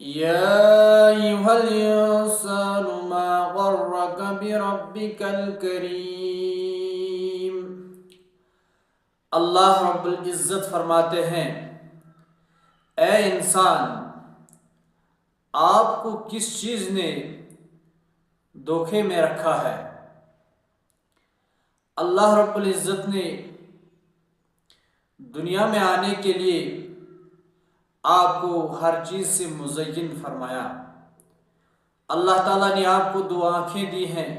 يا أيها الإنسان ما غرك بربك الكريم۔ اللہ رب العزت فرماتے ہیں، اے انسان، آپ کو کس چیز نے دھوکے میں رکھا ہے؟ اللہ رب العزت نے دنیا میں آنے کے لیے آپ کو ہر چیز سے مزین فرمایا۔ اللہ تعالیٰ نے آپ کو 2 آنکھیں دی ہیں،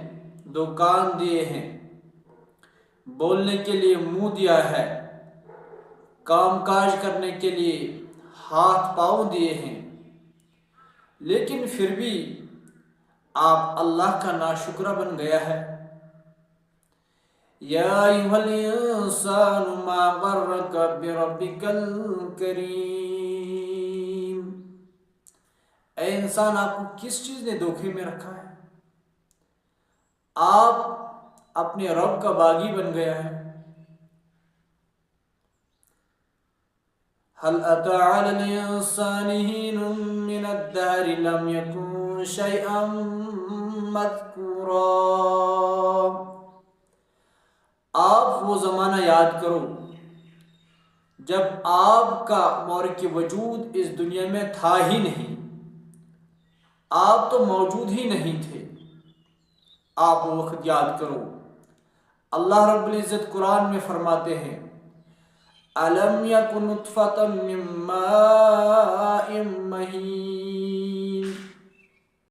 2 کان دیے ہیں، بولنے کے لیے منہ دیا ہے، کام کاج کرنے کے لیے ہاتھ پاؤں دیے ہیں، لیکن پھر بھی آپ اللہ کا ناشکرہ بن گیا ہے۔ یا ایھا الانسان ما غرک بربک الکریم۔ اے انسان، آپ کو کس چیز نے دھوکے میں رکھا ہے؟ آپ اپنے رب کا باغی بن گیا ہے۔ هل أتى على الإنسان حين من الدهر لم يكن شيئا مذكورا۔ آپ وہ زمانہ یاد کرو جب آپ کا مورک وجود اس دنیا میں تھا ہی نہیں، آپ تو موجود ہی نہیں تھے۔ آپ وہ وقت یاد کرو۔ اللہ رب العزت قرآن میں فرماتے ہیں، أَلَمْ يَكُنْ نُطْفَةً مِّن مَّاءٍ مَّهِينٍ۔